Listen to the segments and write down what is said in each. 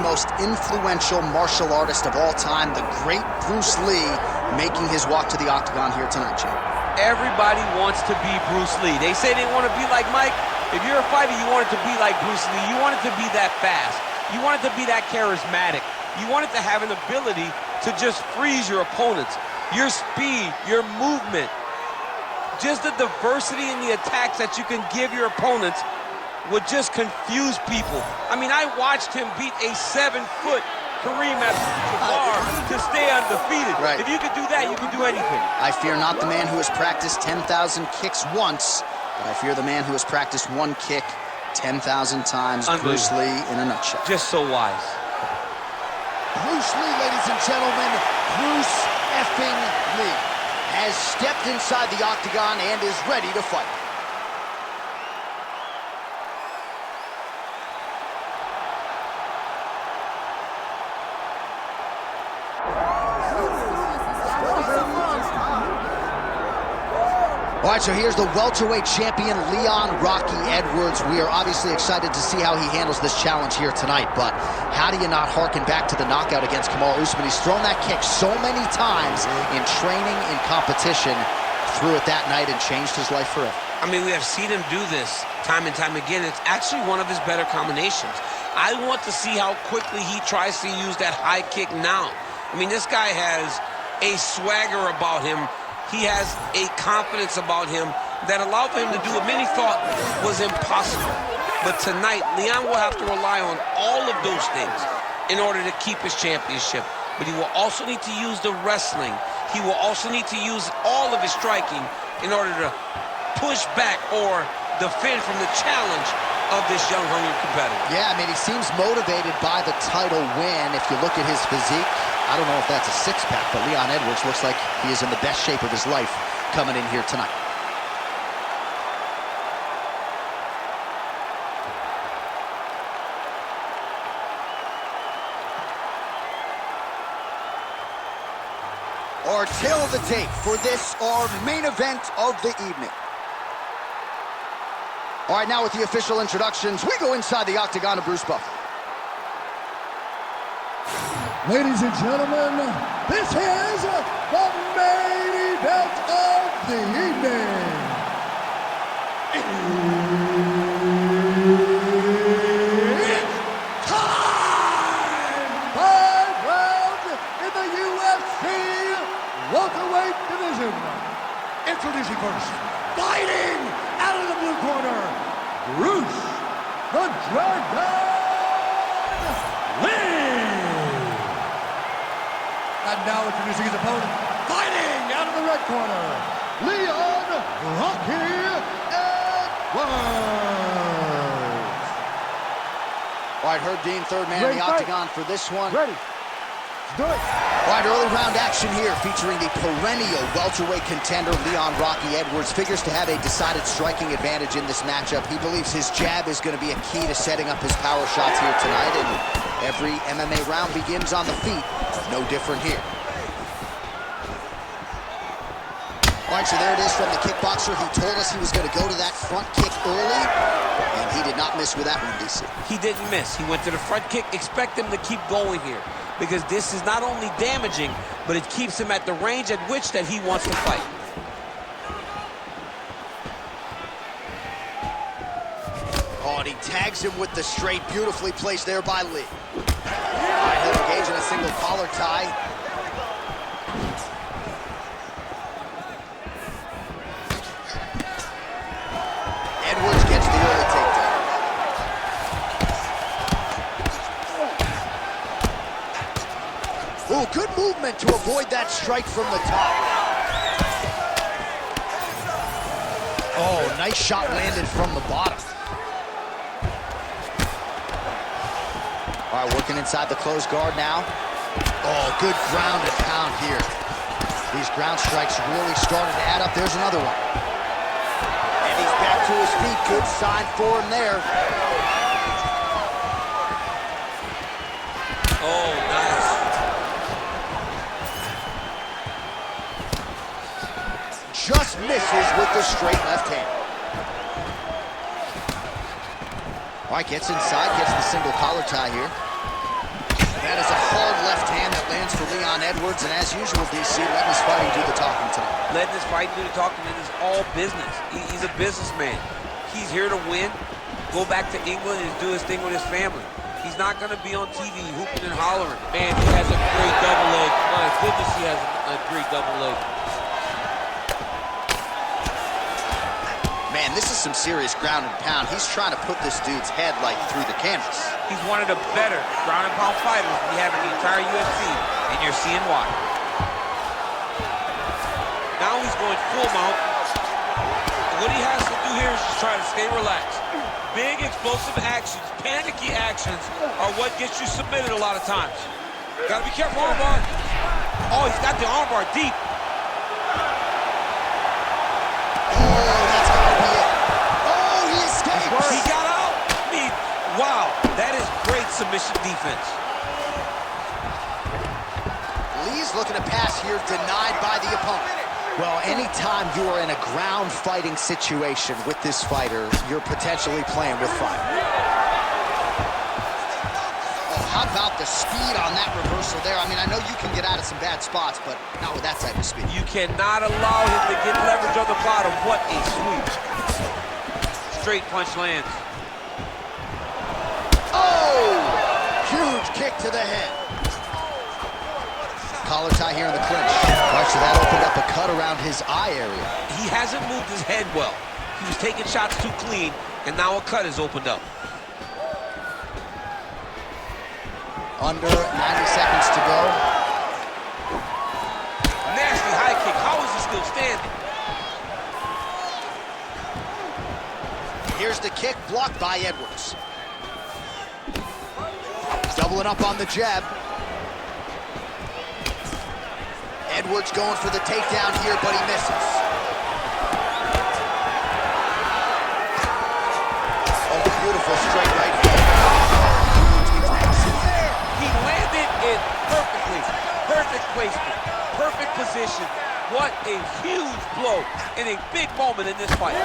most influential martial artist of all time, the great Bruce Lee, making his walk to the octagon here tonight, Jim. Everybody wants to be Bruce Lee. They say they want to be like Mike. If you're a fighter, you want it to be like Bruce Lee. You want it to be that fast. You want it to be that charismatic. You want it to have an ability to just freeze your opponents. Your speed, your movement, just the diversity in the attacks that you can give your opponents would just confuse people. I mean, I watched him beat a 7-foot Kareem Abdul-Jabbar to stay undefeated. Right. If you could do that, you can do anything. I fear not the man who has practiced 10,000 kicks once, but I fear the man who has practiced one kick 10,000 times. Bruce Lee in a nutshell. Just so wise. Bruce Lee, ladies and gentlemen, Bruce effing Lee has stepped inside the octagon and is ready to fight. All right, so here's the welterweight champion, Leon Rocky Edwards. We are obviously excited to see how he handles this challenge here tonight, but how do you not harken back to the knockout against Kamaru Usman? He's thrown that kick so many times in training, in competition, threw it that night and changed his life forever. I mean, we have seen him do this time and time again. It's actually one of his better combinations. I want to see how quickly he tries to use that high kick now. I mean, this guy has a swagger about him. He has a confidence about him that allowed him to do what many thought was impossible. But tonight, Leon will have to rely on all of those things in order to keep his championship. But he will also need to use the wrestling. He will also need to use all of his striking in order to push back or defend from the challenge of this young, hungry competitor. Yeah, I mean, he seems motivated by the title win. If you look at his physique, I don't know if that's a six-pack, but Leon Edwards looks like he is in the best shape of his life coming in here tonight. Our tail of the tape for this, our main event of the evening. All right, now with the official introductions, we go inside the octagon of Bruce Buffer. Ladies and gentlemen, this is the main event of the evening. It's time! 5 rounds in the UFC welterweight division. Introducing first, fighting out of the blue corner, Bruce the Dragon Lee. And now introducing his opponent, fighting out of the red corner, Leon Rocky Edwards. All right, Herb Dean, third man in the octagon for this one. Ready. Let's do it. All right, early round action here featuring the perennial welterweight contender, Leon Rocky Edwards. Figures to have a decided striking advantage in this matchup. He believes his jab is going to be a key to setting up his power shots here tonight, and every MMA round begins on the feet. No different here. All right, so there it is from the kickboxer. He told us he was going to go to that front kick early, and he did not miss with that one, DC. He didn't miss. He went to the front kick. Expect him to keep going here, because this is not only damaging, but it keeps him at the range at which that he wants to fight. Oh, and he tags him with the straight, beautifully placed there by Lee. All right, he'll engage in a single collar tie. Edwards gets the early takedown. Ooh, good movement to avoid that strike from the top. Oh, nice shot landed from the bottom. All right, working inside the closed guard now. Oh, good ground and pound here. These ground strikes really started to add up. There's another one. And he's back to his feet. Good sign for him there. Oh, nice. Just misses with the straight left hand. All right, gets inside, gets the single collar tie here. points for Leon Edwards, and as usual, DC, letting his fighting do the talking tonight. Letting his fighting do the talking, it is all business. He's a businessman. He's here to win, go back to England and do his thing with his family. He's not going to be on TV hooping and hollering. Man, he has a great double leg. My goodness, he has a great double leg. Man, this is some serious ground and pound. He's trying to put this dude's head, like, through the canvas. He's one of the better ground and pound fighters we have in the entire UFC, and you're seeing why. Now he's going full mount. What he has to do here is just try to stay relaxed. Big, explosive actions, panicky actions are what gets you submitted a lot of times. Gotta be careful, armbar. Oh, he's got the armbar deep. He got out. I mean, wow, that is great submission defense. Lee's looking to pass here, denied by the opponent. Well, anytime you are in a ground fighting situation with this fighter, you're potentially playing with fire. Oh, how about the speed on that reversal there? I mean, I know you can get out of some bad spots, but not with that type of speed. You cannot allow him to get leverage on the bottom. What a sweep. Straight punch lands. Oh! Huge kick to the head. Collar tie here in the clinch. Right, so that opened up a cut around his eye area. He hasn't moved his head well. He was taking shots too clean, and now a cut has opened up. Under 90 seconds to go. Nasty high kick. How is he still standing? Here's the kick, blocked by Edwards. Doubling up on the jab. Edwards going for the takedown here, but he misses. Oh, beautiful straight right hand. He landed it perfectly. Perfect placement. Perfect position. What a huge blow in a big moment in this fight.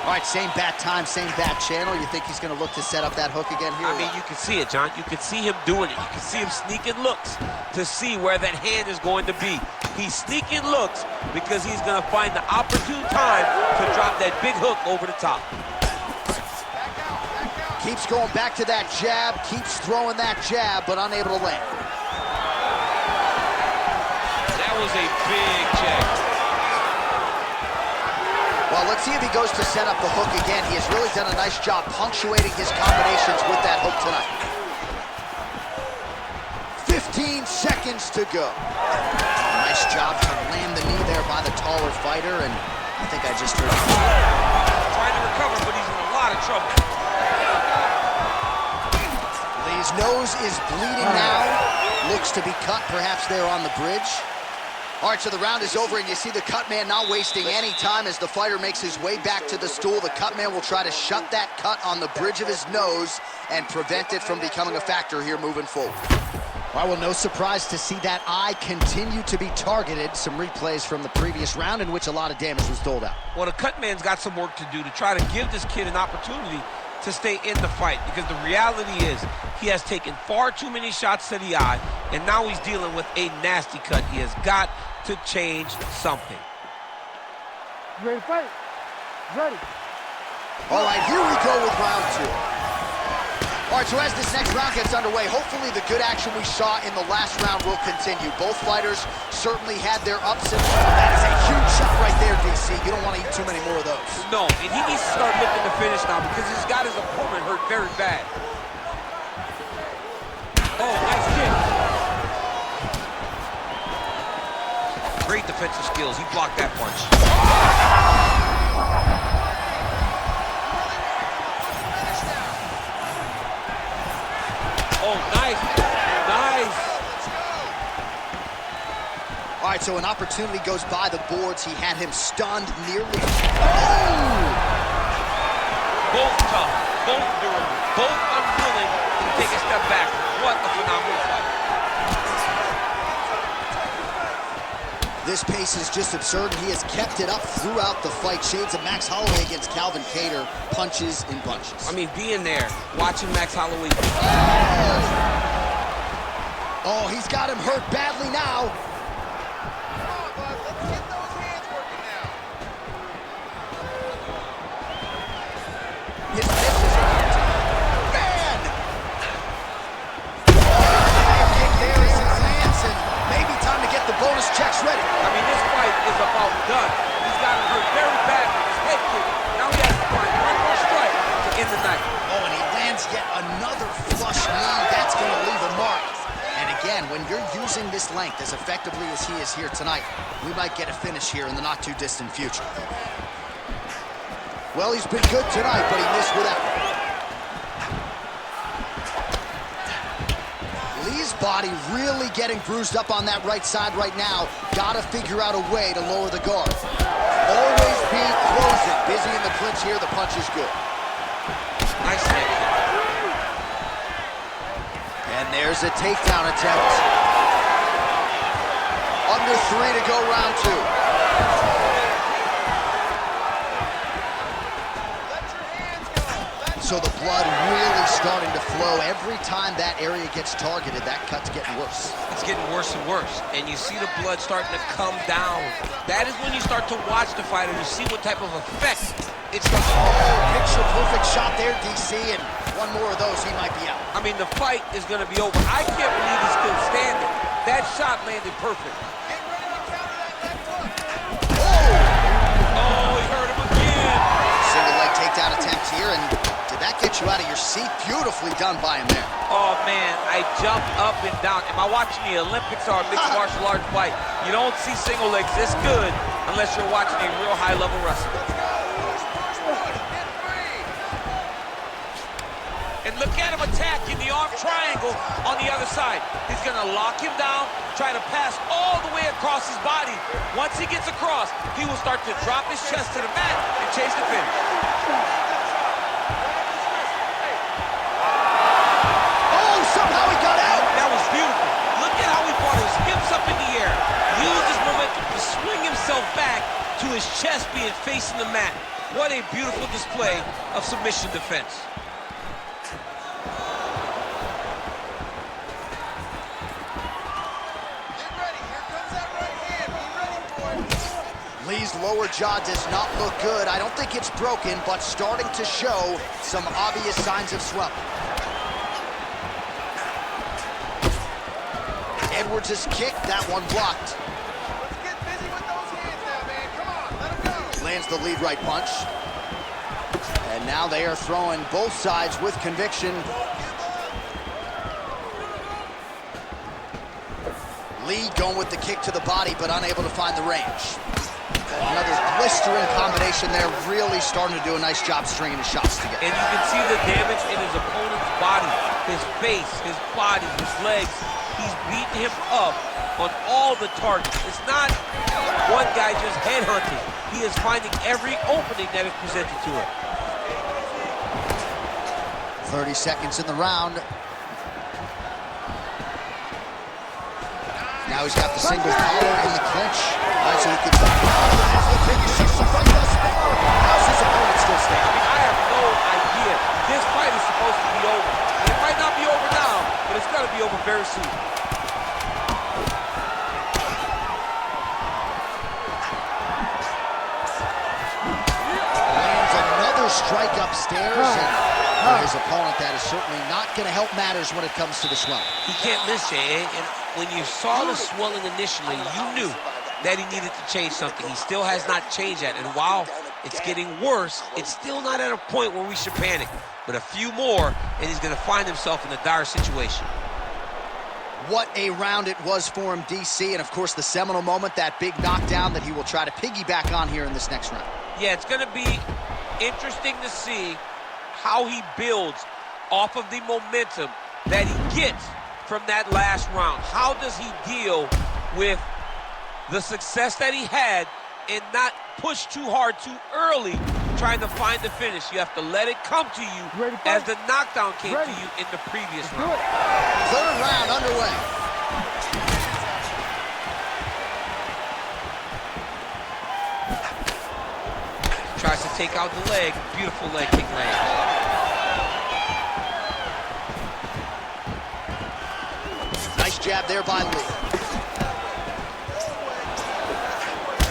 All right, same bat time, same bat channel. You think he's going to look to set up that hook again here? I mean, you can see it, John. You can see him doing it. You can see him sneaking looks to see where that hand is going to be. He's sneaking looks because he's going to find the opportune time to drop that big hook over the top. Keeps going back to that jab, keeps throwing that jab, but unable to land. That was a big check. Well, let's see if he goes to set up the hook again. He has really done a nice job punctuating his combinations with that hook tonight. 15 seconds to go. Nice job to land the knee there by the taller fighter, and I think I just heard him. Trying to recover, but he's in a lot of trouble. Lee's nose is bleeding now. Looks to be cut, perhaps there on the bridge. All right, so the round is over, and you see the cut man not wasting any time as the fighter makes his way back to the stool. The cut man will try to shut that cut on the bridge of his nose and prevent it from becoming a factor here moving forward. All right, well, no surprise to see that eye continue to be targeted. Some replays from the previous round in which a lot of damage was doled out. Well, the cut man's got some work to do to try to give this kid an opportunity to stay in the fight, because the reality is he has taken far too many shots to the eye, and now he's dealing with a nasty cut. He has got to change something. You ready to fight? Ready. All right, here we go with round two. All right, so as this next round gets underway, hopefully the good action we saw in the last round will continue. Both fighters certainly had their ups and downs. That is a huge shot right there, DC. You don't want to eat too many more of those. No, and he needs to start looking to finish now because he's got his opponent hurt very bad. Oh, nice kick. Great defensive skills. He blocked that punch. Oh, nice. Nice. All right, so an opportunity goes by the boards. He had him stunned nearly. Oh! Both tough, both durable, both unwilling to take a step back. What a phenomenal fight. This pace is just absurd, and he has kept it up throughout the fight. Shades of Max Holloway against Calvin Kattar, punches in bunches. I mean, being there, watching Max Holloway. Oh, he's got him hurt badly now. Come on, bud. Let's get those hands working now. His misses are out. Man! Oh, kick there as he lands, and maybe time to get the bonus checks ready. I mean, this fight is about done. He's got him hurt very bad with his head kick. Now he has to find one more strike to end the night. Oh, and he lands yet another flush knee. That's going to leave a mark. And again, when you're using this length as effectively as he is here tonight, we might get a finish here in the not-too-distant future. Well, he's been good tonight, but he missed with that. Lee's body really getting bruised up on that right side right now. Gotta figure out a way to lower the guard. Always be closing. Busy in the clinch here. The punch is good. Nice hit. And there's a takedown attempt. Under 3 to go, round 2. So the blood really starting to flow. Every time that area gets targeted, that cut's getting worse. It's getting worse and worse. And you see the blood starting to come down. That is when you start to watch the fighter to see what type of effect it's going to have. Oh, picture-perfect shot there, DC, and one more of those, he might be out. I mean, the fight is going to be over. I can't believe he's still standing. That shot landed perfect. Get ready to counter that left hook. Oh, he hurt him again. Single leg takedown attempt here, and did that get you out of your seat? Beautifully done by him there. Oh, man, I jumped up and down. Am I watching the Olympics or a mixed martial arts fight? You don't see single legs this good unless you're watching a real high-level wrestler. Let's go. Push, push, push. Get free. And look at him attacking the arm triangle on the other side. He's going to lock him down, try to pass all the way across his body. Once he gets across, he will start to drop his chest to the mat and chase the finish. Oh, somehow he got out! That was beautiful. Look at how he brought his hips up in the air. Used his momentum to swing himself back to his chest being facing the mat. What a beautiful display of submission defense. Get ready. Here comes that right hand. Be ready for it. Lee's lower jaw does not look good. I don't think it's broken, but starting to show some obvious signs of swelling. Edwards' kick, that one blocked. Let's get busy with those hands now, man. Come on. Let him go. Lands the lead right punch. And now they are throwing both sides with conviction. Lee going with the kick to the body, but unable to find the range. Another blistering combination there, really starting to do a nice job stringing his shots together. And you can see the damage in his opponent's body, his face, his body, his legs. He's beating him up on all the targets. It's not one guy just headhunting. He is finding every opening that is presented to him. 30 seconds in the round. Now he's got the single collar in the clinch. All right, so he can... That's the biggest issue from thus far. How's his opponent still I standing? mean, I have no idea. This fight is supposed to be over. It might not be over now, but it's going to be over very soon. Lands another strike upstairs, and for his opponent, that is certainly not going to help matters when it comes to the swelling. He can't miss, Jay. And when you saw the swelling initially, you knew that he needed to change something. He still has not changed that. And while it's getting worse, it's still not at a point where we should panic. But a few more, and he's going to find himself in a dire situation. What a round it was for him, DC, and of course the seminal moment, that big knockdown that he will try to piggyback on here in this next round. Yeah, it's going to be interesting to see how he builds off of the momentum that he gets from that last round. How does he deal with the success that he had and not push too hard too early trying to find the finish? You have to let it come to you as the knockdown came to you in the previous round. Third round underway. Tries to take out the leg. Beautiful leg kick lands. Nice Nice jab there by Lee.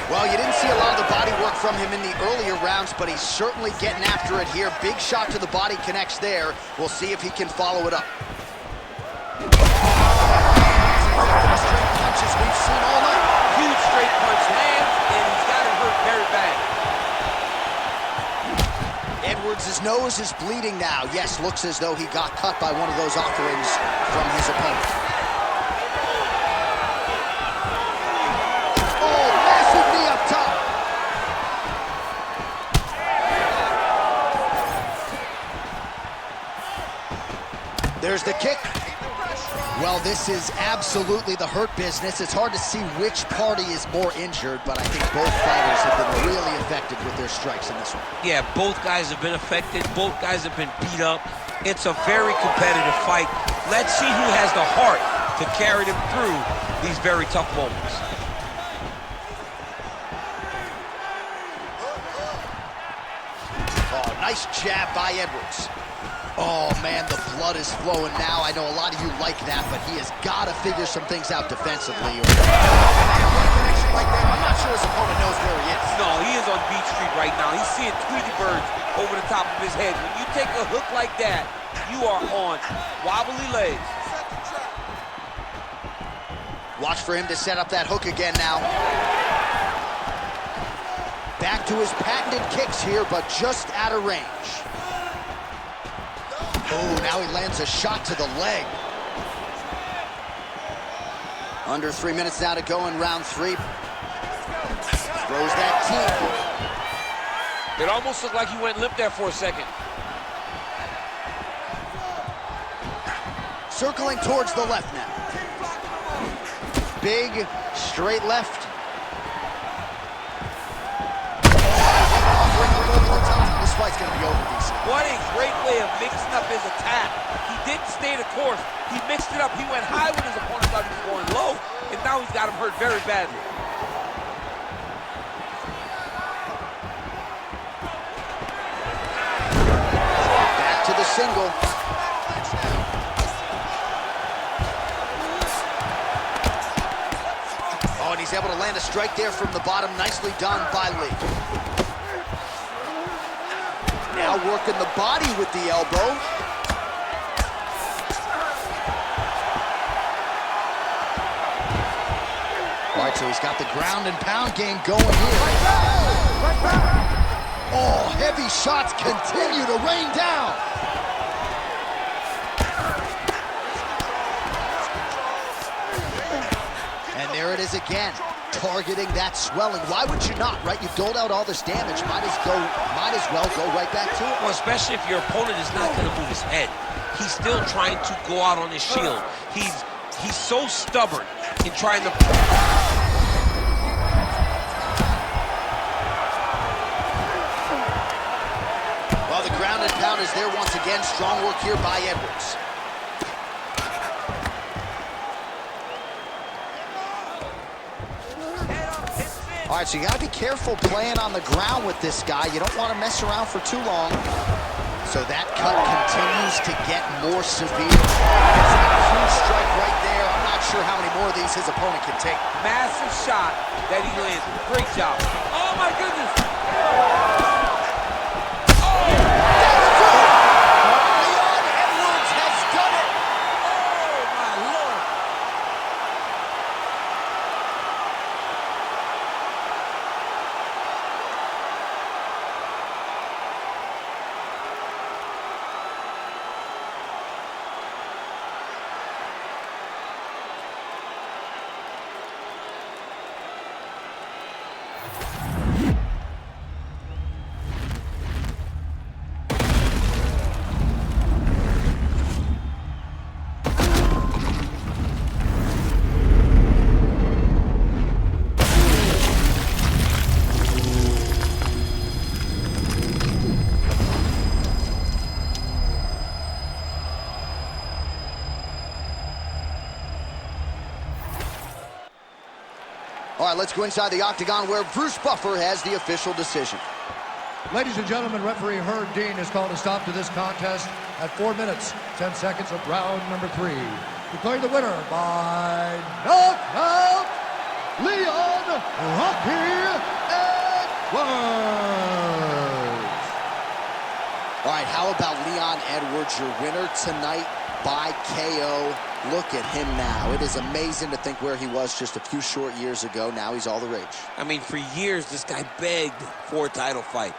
Well, you didn't see a lot of the body work from him in the earlier rounds, but he's certainly getting after it here. Big shot to the body connects there. We'll see if he can follow it up. Straight punches we've seen all night. Huge straight punch lands, and he's got him hurt very bad. Edwards' nose is bleeding now. Yes, looks as though he got cut by one of those offerings from his opponent. Oh, massive knee up top. There's the kick. Well, this is absolutely the hurt business. It's hard to see which party is more injured, but I think both fighters have been really effective with their strikes in this one. Yeah, both guys have been affected. Both guys have been beat up. It's a very competitive fight. Let's see who has the heart to carry them through these very tough moments. Oh, nice jab by Edwards. Oh, man, the blood is flowing now. I know a lot of you like that, but he has got to figure some things out defensively. I'm not sure his opponent knows where he is. No, he is on Beach Street right now. He's seeing Tweety birds over the top of his head. When you take a hook like that, you are on wobbly legs. Watch for him to set up that hook again now. Back to his patented kicks here, but just out of range. Oh, now he lands a shot to the leg. Under 3 minutes now to go in round 3. Throws that teep. It almost looked like he went limp there for a second. Circling towards the left now. Big, straight left. This fight's gonna be over, DC. What a great way of mixing up his attack. He didn't stay the course. He mixed it up. He went high when his opponent thought he was going low, and now he's got him hurt very badly. Back to the single. Oh, and he's able to land a strike there from the bottom. Nicely done by Lee. Now working the body with the elbow. All right, so he's got the ground and pound game going here. Oh, heavy shots continue to rain down. And there it is again, targeting that swelling. Why would you not, right? You've doled out all this damage. Might as well go right back to it. Well, especially if your opponent is not going to move his head. He's still trying to go out on his shield. He's so stubborn in trying to... Well, the ground and pound is there once again. Strong work here by Edwards. All right, so you got to be careful playing on the ground with this guy. You don't want to mess around for too long. So that cut continues to get more severe. It's a huge strike right there. I'm not sure how many more of these his opponent can take. Massive shot that he landed. Great job. Oh, my goodness. All right, let's go inside the octagon where Bruce Buffer has the official decision. Ladies and gentlemen, referee Herb Dean has called a stop to this contest at 4 minutes, 10 seconds of round number 3. declaring the winner by knockout, Leon Rocky Edwards. All right, how about Leon Edwards, your winner tonight by KO? Look at him now. It is amazing to think where he was just a few short years ago. Now he's all the rage. I mean, for years, this guy begged for a title fight.